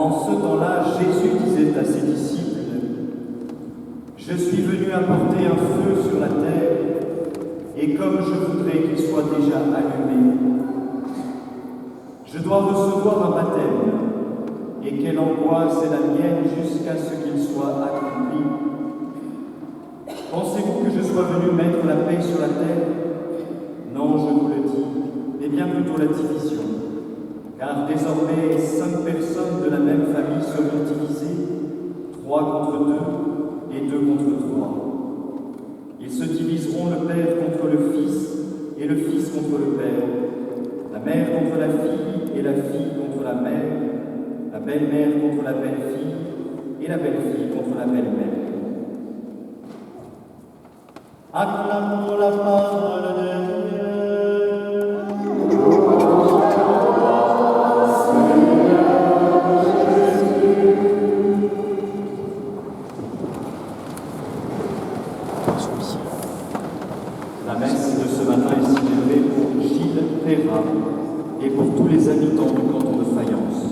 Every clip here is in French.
En ce temps-là, Jésus disait à ses disciples, « Je suis venu apporter un feu sur la terre, et comme je voudrais qu'il soit déjà allumé, je dois recevoir un baptême, et quelle angoisse est la mienne jusqu'à ce qu'il soit accompli. Pensez-vous que je sois venu mettre la paix sur la terre? Non, je vous le dis, mais bien plutôt la division. Car désormais, 5 personnes de la même famille seront divisées, 3 contre 2 et 2 contre 3. Ils se diviseront le père contre le fils et le fils contre le père, la mère contre la fille et la fille contre la mère, la belle-mère contre la belle-fille et la belle-fille contre la belle-mère. » Acclamons la parole de Dieu. La messe de ce matin est célébrée pour Gilles Perra et pour tous les habitants du canton de Fayence.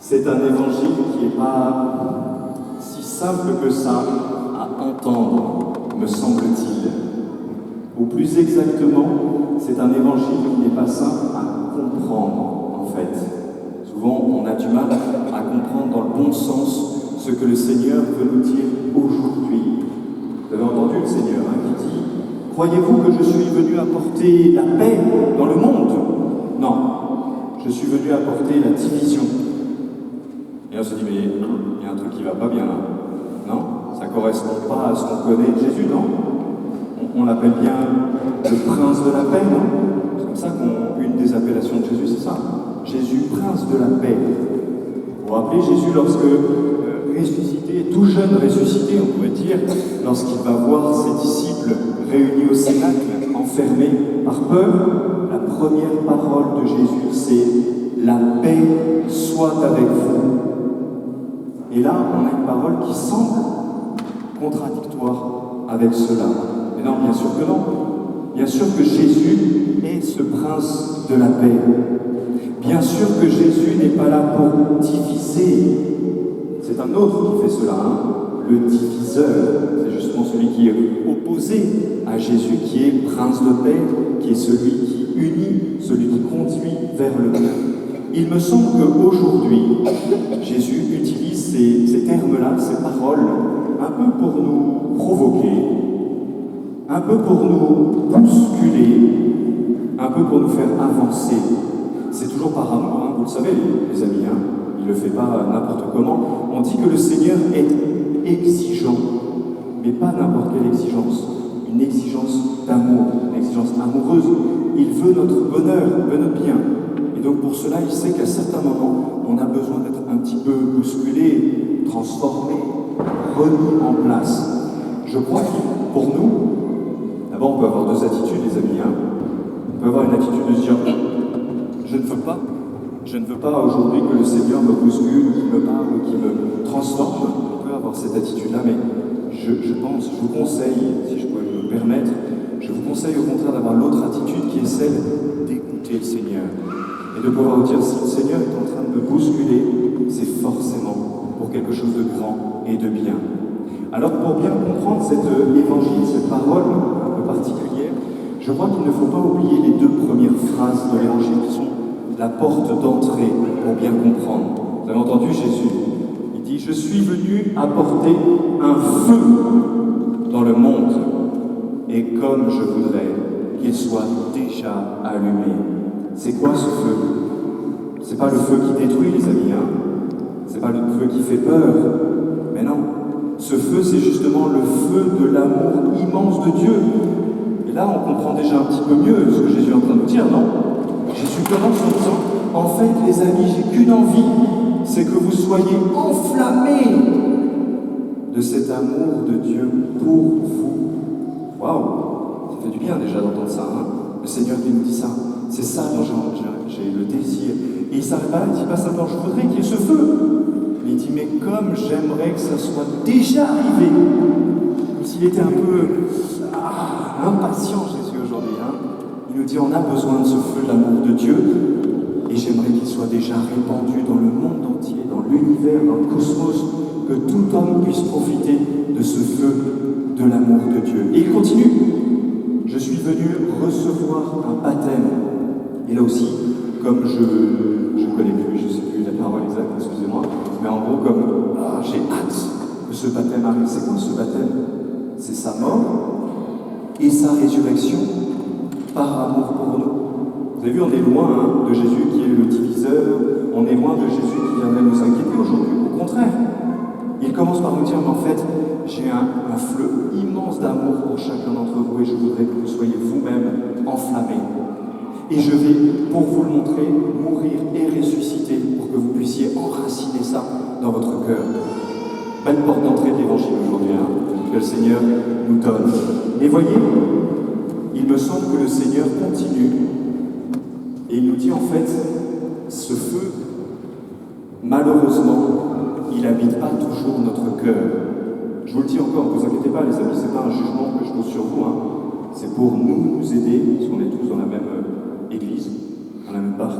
C'est un évangile qui n'est pas si simple que ça à entendre, me semble-t-il. Ou plus exactement, c'est un évangile qui n'est pas simple à comprendre, en fait. Souvent, on a du mal à comprendre dans le bon sens ce que le Seigneur veut nous dire aujourd'hui. Vous avez entendu le Seigneur qui dit « Croyez-vous que je suis venu apporter la paix dans le monde ?» Non, je suis venu apporter la division. Et on se dit, mais il y a un truc qui va pas bien là. Non? Ça ne correspond pas à ce qu'on connaît de Jésus, non? On l'appelle bien le prince de la paix, non? C'est comme ça qu'une des appellations de Jésus, c'est ça. Jésus, prince de la paix. Vous vous rappelez Jésus lorsque ressuscité, tout jeune ressuscité, on pourrait dire, lorsqu'il va voir ses disciples réunis au cénacle, enfermés par peur, la première parole de Jésus, c'est « La paix soit avec vous ». Et là, on a une parole qui semble contradictoire avec cela. Mais non, bien sûr que non. Bien sûr que Jésus est ce prince de la paix. Bien sûr que Jésus n'est pas là pour diviser. C'est un autre qui fait cela, hein, le diviseur. C'est justement celui qui est opposé à Jésus, qui est prince de paix, qui est celui qui unit, celui qui conduit vers le bien. Il me semble qu'aujourd'hui, Jésus utilise ces termes-là, ces paroles, un peu pour nous provoquer, un peu pour nous bousculer, un peu pour nous faire avancer. C'est toujours par amour, hein, vous le savez, les amis, hein, il ne le fait pas n'importe comment. On dit que le Seigneur est exigeant, mais pas n'importe quelle exigence, une exigence d'amour, une exigence amoureuse. Il veut notre bonheur, il veut notre bien. Et donc pour cela, il sait qu'à certains moments, on a besoin d'être un petit peu bousculé, transformé, remis en place. Je crois que pour nous, d'abord on peut avoir deux attitudes, les amis. Hein. On peut avoir une attitude de se dire « je ne veux pas aujourd'hui que le Seigneur me bouscule, qu'il me parle, qu'il me transforme ». On peut avoir cette attitude-là, mais je vous conseille, si je peux me permettre, je vous conseille au contraire d'avoir l'autre attitude qui est celle d'écouter le Seigneur. Et de pouvoir vous dire, si le Seigneur est en train de me bousculer, c'est forcément pour quelque chose de grand et de bien. Alors pour bien comprendre cet évangile, cette parole un peu particulière, je crois qu'il ne faut pas oublier les deux premières phrases de l'évangile qui sont la porte d'entrée pour bien comprendre. Vous avez entendu Jésus? Il dit, je suis venu apporter un feu dans le monde, et comme je voudrais qu'il soit déjà allumé. C'est quoi ce feu? C'est pas le feu qui détruit, les amis, hein? C'est pas le feu qui fait peur. Mais non, ce feu, c'est justement le feu de l'amour immense de Dieu. Et là, on comprend déjà un petit peu mieux ce que Jésus est en train de nous dire, non? Jésus commence en disant, en fait, les amis, j'ai qu'une envie, c'est que vous soyez enflammés de cet amour de Dieu pour vous. Waouh! ça fait du bien déjà d'entendre ça, hein. Le Seigneur qui nous dit ça, c'est ça dont j'ai le désir. Et il ne s'arrête pas là, il ne dit pas simplement je voudrais qu'il y ait ce feu. Mais il dit mais comme j'aimerais que ça soit déjà arrivé. Comme s'il était un peu impatient Jésus aujourd'hui. Hein. Il nous dit on a besoin de ce feu de l'amour de Dieu. Et j'aimerais qu'il soit déjà répandu dans le monde entier, dans l'univers, dans le cosmos, que tout homme puisse profiter de ce feu de l'amour de Dieu. Et il continue. Je suis venu recevoir un baptême. Et là aussi, comme je ne connais plus, je ne sais plus la parole exacte, excusez-moi, mais en gros, comme j'ai hâte que ce baptême arrive. C'est quoi ce baptême? C'est sa mort et sa résurrection par amour pour nous. Vous avez vu, on est loin de Jésus qui est le diviseur, on est loin de Jésus qui viendrait nous inquiéter aujourd'hui. Au contraire, il commence par nous dire, mais en fait, j'ai un fleuve immense d'amour pour chacun d'entre vous et je voudrais que vous soyez vous-même enflammés. Et je vais, pour vous le montrer, mourir et ressusciter pour que vous puissiez enraciner ça dans votre cœur. Belle porte d'entrée de l'évangile aujourd'hui, que le Seigneur nous donne. Et voyez, il me semble que le Seigneur continue et il nous dit en fait, ce feu, malheureusement, il n'habite pas toujours notre cœur. Je vous le dis encore, ne vous inquiétez pas les amis, ce n'est pas un jugement que je pose sur vous, c'est pour nous aider, parce qu'on est tous dans la même église, dans la même barque.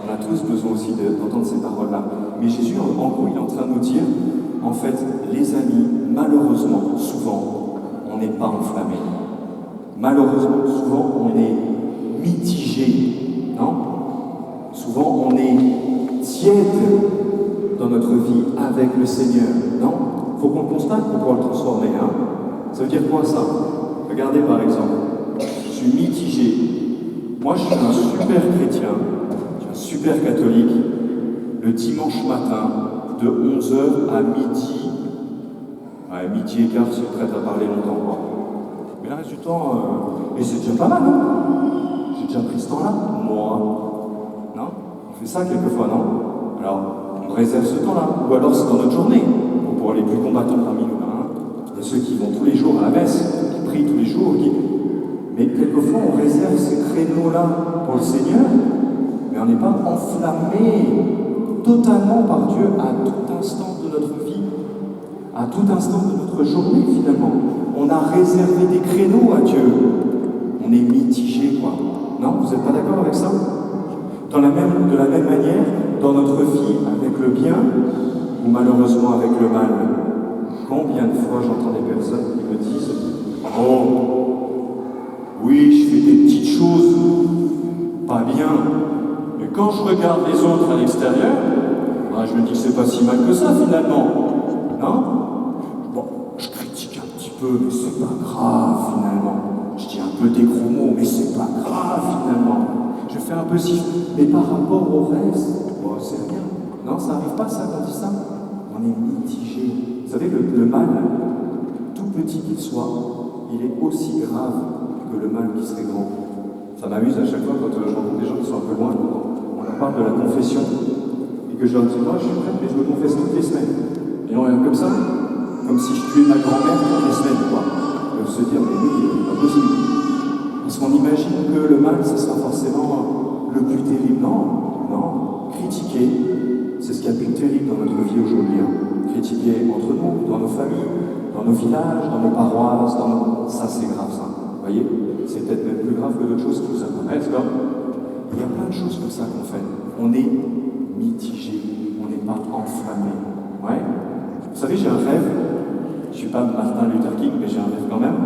On a tous besoin aussi d'entendre ces paroles-là. Mais Jésus, en gros, il est en train de nous dire, en fait, les amis, malheureusement, souvent, on n'est pas enflammé. Malheureusement, souvent, on est mitigé, non? Souvent, on est tiède dans notre vie avec le Seigneur, non? Il faut qu'on le constate pour pouvoir le transformer, Ça veut dire quoi, ça? Regardez, par exemple, je suis mitigé. Moi, je suis un super chrétien, je suis un super catholique, le dimanche matin, de 11h à midi, midi et quart, c'est prêt à parler longtemps, quoi. Mais le reste du temps, et c'est déjà pas mal, non? J'ai déjà pris ce temps-là, moi. Non? On fait ça quelquefois, non? Alors, on réserve ce temps-là, ou alors c'est dans notre journée, pour les plus combattants parmi nous. Il y a ceux qui vont tous les jours à la messe, qui prient tous les jours, mais quelquefois on réserve ces créneaux-là pour le Seigneur, mais on n'est pas enflammé totalement par Dieu à tout instant de notre vie, à tout instant de notre journée finalement. On a réservé des créneaux à Dieu. On est mitigé, quoi. Non, vous n'êtes pas d'accord avec ça? De la même manière, dans notre vie avec le bien, ou malheureusement avec le mal, combien de fois j'entends des personnes qui me disent « Oh, oui, je fais des petites choses, pas bien, mais quand je regarde les autres à l'extérieur, je me dis que c'est pas si mal que ça finalement. Non? Bon, je critique un petit peu, mais c'est pas grave finalement. Je dis un peu des gros mots, mais c'est pas grave finalement. Je fais un peu si, mais par rapport au reste, c'est rien. Non, ça n'arrive pas ça quand on dit ça. On est mitigé. Vous savez, le mal, tout petit qu'il soit, il est aussi grave que le mal qui serait grand. Ça m'amuse à chaque fois quand je rencontre des gens qui sont un peu loin. On leur parle de la confession et que je leur dis, moi je suis prêtre, mais je me confesse toutes les semaines. Et on est comme ça, comme si je tuais ma grand-mère toutes les semaines, quoi. Ils peuvent se dire, mais oui, c'est pas possible. Parce qu'on imagine que le mal, ce sera forcément le plus terrible. Non. Critiquer, c'est ce qu'il y a de plus terrible dans notre vie aujourd'hui. Critiquer entre nous, dans nos familles, dans nos villages, dans nos paroisses, ça c'est grave ça. Vous voyez? C'est peut-être même plus grave que d'autres choses qui nous apparaissent là. Il y a plein de choses comme ça qu'on fait. On est mitigé, on n'est pas enflammé. Ouais? Vous savez, j'ai un rêve. Je ne suis pas Martin Luther King, mais j'ai un rêve quand même.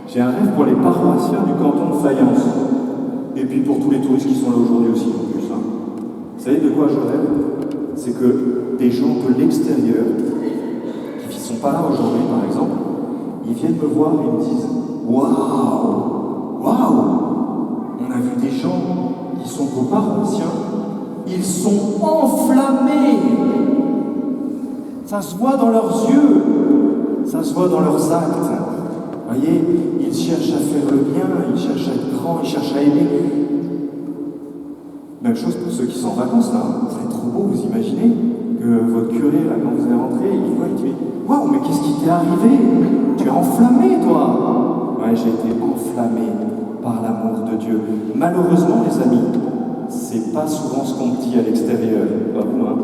J'ai un rêve pour les paroissiens du canton de Fayence. Et puis pour tous les touristes qui sont là aujourd'hui aussi en plus. Vous savez de quoi je rêve? C'est que des gens de l'extérieur, qui ne sont pas là aujourd'hui par exemple, ils viennent me voir et me disent « Waouh, on a vu des gens qui sont vos paroissiens, ils sont enflammés. Ça se voit dans leurs yeux, ça se voit dans leurs actes. Vous voyez, ils cherchent à faire le bien, ils cherchent à être grands, ils cherchent à aimer. » Même chose pour ceux qui sont en vacances, là. Ça serait trop beau, vous imaginez que votre curé, là, quand vous allez rentrer, il voit, il dit « Waouh, mais qu'est-ce qui t'est arrivé? Tu es enflammé, toi !» Ouais, j'ai été enflammé par l'amour de Dieu. Malheureusement, les amis, c'est pas souvent ce qu'on me dit à l'extérieur. Pas vous, hein.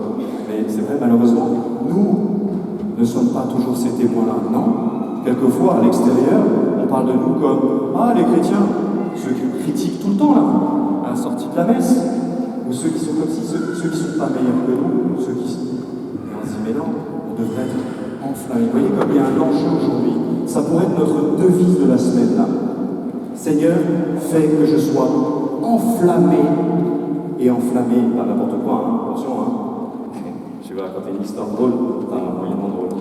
Mais c'est vrai, malheureusement, nous ne sommes pas toujours ces témoins-là, non? Quelquefois, à l'extérieur, on parle de nous comme « Ah, les chrétiens !» Ceux qui critiquent tout le temps, là, à la sortie de la messe. Ou ceux qui sont comme si, ceux qui ne sont pas meilleurs que nous, ceux qui... Et on se dit, mais non, on devrait être enflammé. Vous voyez comme il y a un enjeu aujourd'hui. Ça pourrait être notre devise de la semaine, là. Seigneur, fais que je sois enflammé, et enflammé, pas n'importe quoi, hein. Attention, hein. Je vais raconter une histoire drôle, enfin, moyennement drôle.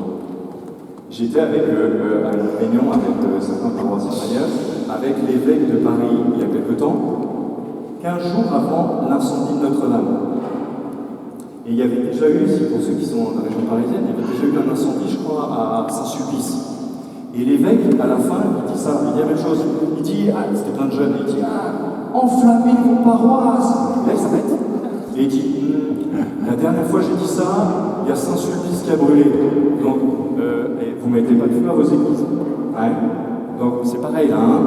J'étais avec une réunion avec certains paroissiens ailleurs, avec l'évêque de Paris il y a quelque temps, 15 jours avant l'incendie de Notre-Dame. Et il y avait déjà eu, ici pour ceux qui sont dans la région parisienne, il y avait déjà eu un incendie, je crois, à Saint-Sulpice. Et l'évêque, à la fin, il dit ça, il dit la même chose. Il dit, c'était plein de jeunes, il dit, enflammez vos paroisses. Là, il s'arrête. Et il dit, la dernière fois j'ai dit ça, il y a Saint-Sulpice qui a brûlé. Donc, vous ne mettez pas de feu à vos églises. Ouais. Donc, c'est pareil là, hein.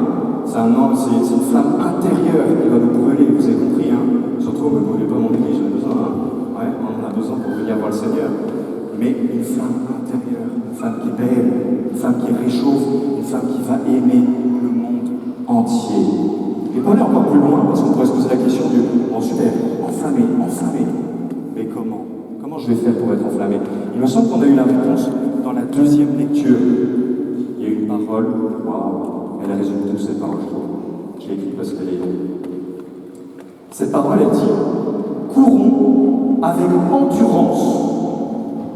C'est une flamme intérieure qui doit nous brûler, vous avez compris, hein. Surtout, ne me brûlez pas mon église, j'en ai besoin, hein. Ouais, on en a besoin pour venir voir le Seigneur. Mais une flamme intérieure, une flamme qui est belle, une flamme qui réchauffe, une flamme qui va aimer le monde entier. Et pour aller encore plus loin, parce qu'on pourrait se poser la question du « Oh super, enflammé, enflammé ». Mais comment? Comment je vais faire pour être enflammé? Il me semble qu'on a eu la réponse dans la deuxième lecture. Il y a eu une parole, waouh, elle résume toute cette parole, je trouve. Je l'ai écrite parce qu'elle est longue. Cette parole, elle dit « Courons avec endurance ».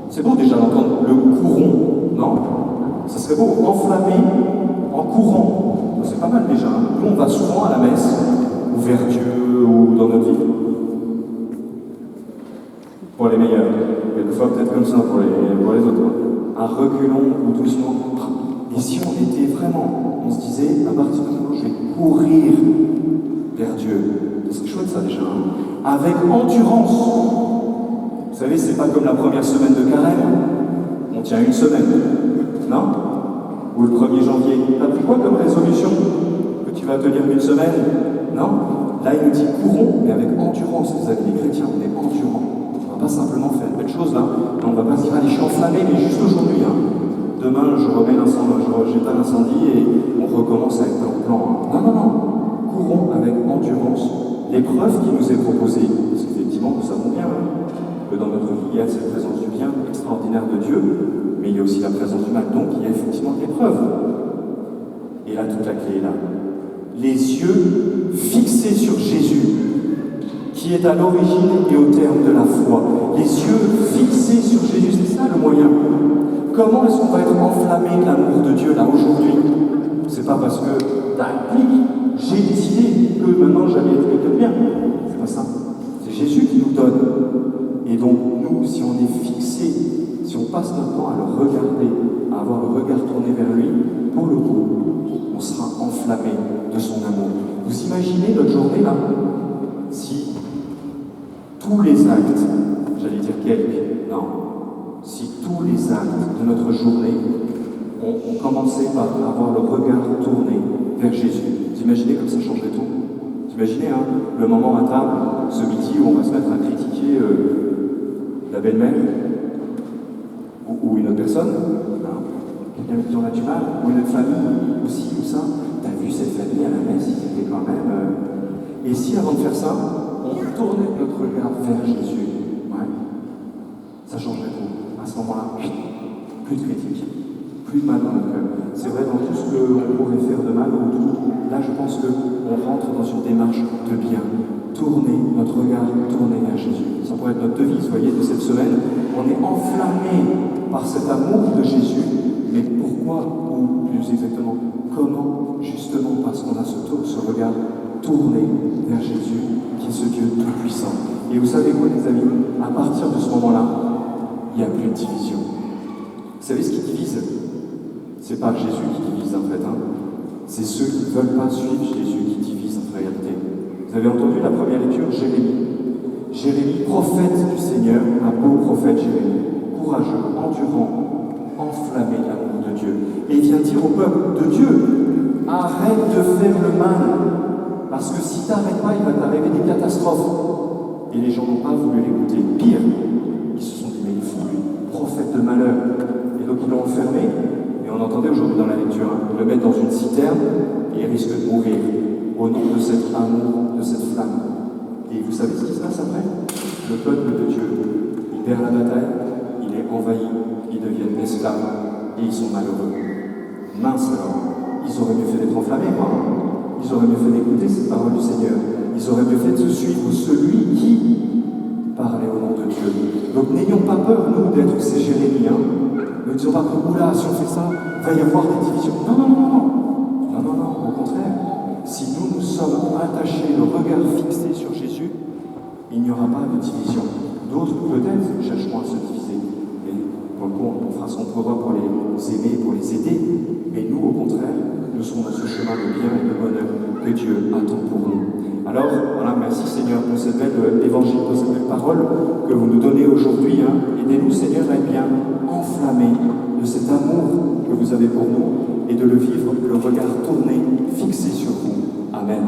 C'est beau déjà d'entendre le courons, non? Ça serait beau, enflammé en courant. C'est pas mal déjà. Nous, on va souvent à la messe, ou vers Dieu, ou dans notre vie. Pour les meilleurs. Quelquefois, peut-être comme ça pour les autres. À reculons ou doucement. Et si on était vraiment, on se disait, à partir de maintenant, je vais courir vers Dieu. C'est chouette ça déjà. Hein? Avec endurance. Vous savez, c'est pas comme la première semaine de carême. On tient une semaine. Non? Ou le 1er janvier. T'as pris quoi comme résolution? Que tu vas tenir une semaine? Non? Là, il nous dit courons, mais avec endurance. Vous savez, les chrétiens, on est endurants. On ne va pas simplement faire une belle chose là. On ne va pas se dire, allez, je suis enflammé, mais juste aujourd'hui. Hein. Demain, je remets l'incendie, j'éteins l'incendie et on recommence avec un plan. Hein. Non, non, non. Courons avec endurance l'épreuve qui nous est proposée. Parce qu'effectivement, nous savons bien que dans notre vie, il y a cette présence du bien extraordinaire de Dieu, mais il y a aussi la présence du mal. Donc, il y a effectivement l'épreuve. Et là, toute la clé est là. Les yeux fixés sur Jésus, qui est à l'origine et au terme de la foi. Les yeux fixés sur Jésus, c'est ça le moyen. Comment est-ce qu'on va être enflammé de l'amour de Dieu là aujourd'hui? C'est pas parce que, j'ai décidé que maintenant j'allais être quelqu'un de bien. C'est pas ça. C'est Jésus qui nous donne. Et donc, nous, si on est fixé, si on passe notre temps à le regarder, à avoir le regard tourné vers lui, pour le coup, on sera enflammé de son amour. Vous imaginez notre journée là? Si tous les actes, j'allais dire quelques, non, si tous les actes de notre journée ont commencé par avoir le regard tourné vers Jésus, vous imaginez comme ça changerait tout? Vous imaginez hein, le moment à table, ce midi où on va se mettre à critiquer la belle-mère ou une autre personne, hein, quelqu'un qui en a du mal, ou une autre famille aussi, ou ça, t'as vu cette famille à la messe, ils étaient quand même... Et si avant de faire ça, on tournait notre regard vers Jésus, ouais, ça changerait tout. À ce moment-là, plus de critique, plus de mal dans notre cœur. C'est vrai dans tout ce qu'on pourrait faire de mal ou tout. Là, je pense qu'on rentre dans une démarche de bien. Tourner notre regard, tourner vers Jésus. Ça pourrait être notre devise, vous voyez, de cette semaine. On est enflammé par cet amour de Jésus. Mais pourquoi, ou plus exactement, comment? Justement parce qu'on a ce regard tourné vers Jésus, qui est ce Dieu tout-puissant. Et vous savez quoi, les amis? À partir de ce moment-là, il n'y a plus de division. Vous savez ce qui divise? C'est pas Jésus qui divise en fait, hein. C'est ceux qui ne veulent pas suivre Jésus qui divisent en réalité. Vous avez entendu la première lecture, Jérémie. Jérémie, prophète du Seigneur, un beau prophète Jérémie, courageux, endurant, enflammer l'amour de Dieu. Et il vient dire au peuple de Dieu, arrête de faire le mal, parce que si tu n'arrêtes pas, il va t'arriver des catastrophes. Et les gens n'ont pas voulu l'écouter. Pire, ils se sont dit, mais il est fou, lui, prophète de malheur. Et donc ils l'ont enfermé, et on entendait aujourd'hui dans la lecture, ils le mettent dans une citerne, et il risque de mourir, au nom de cet amour, de cette flamme. Et vous savez ce qui se passe après? Le peuple de Dieu, il perd la bataille, il est envahi, ils deviennent esclaves, et ils sont malheureux. Mince alors, ils auraient mieux fait d'être enflammés, quoi. Ils auraient mieux fait d'écouter cette parole du Seigneur. Ils auraient mieux fait de suivre celui qui parlait au nom de Dieu. Donc n'ayons pas peur, nous, d'être ces Jérémiens. Ne disons pas, oula, si on fait ça, il va y avoir des divisions. Non, non, non, non, non. Non, non, non, au contraire. Si nous sommes attachés, le regard fixé sur Jésus, il n'y aura pas de division. D'autres, peut-être, chercheront à se diviser. Et pour le coup, on fera ce qu'on pourra pour les aimer, pour les aider. Mais nous, au contraire, nous serons dans ce chemin de bien et de bonheur que Dieu attend pour nous. Alors, voilà, merci Seigneur pour cette belle évangile, pour cette belle parole que vous nous donnez aujourd'hui. Aidez-nous, Seigneur, à être bien enflammés de cet amour que vous avez pour nous et de le vivre, le regard tourné, fixé sur vous. Amen.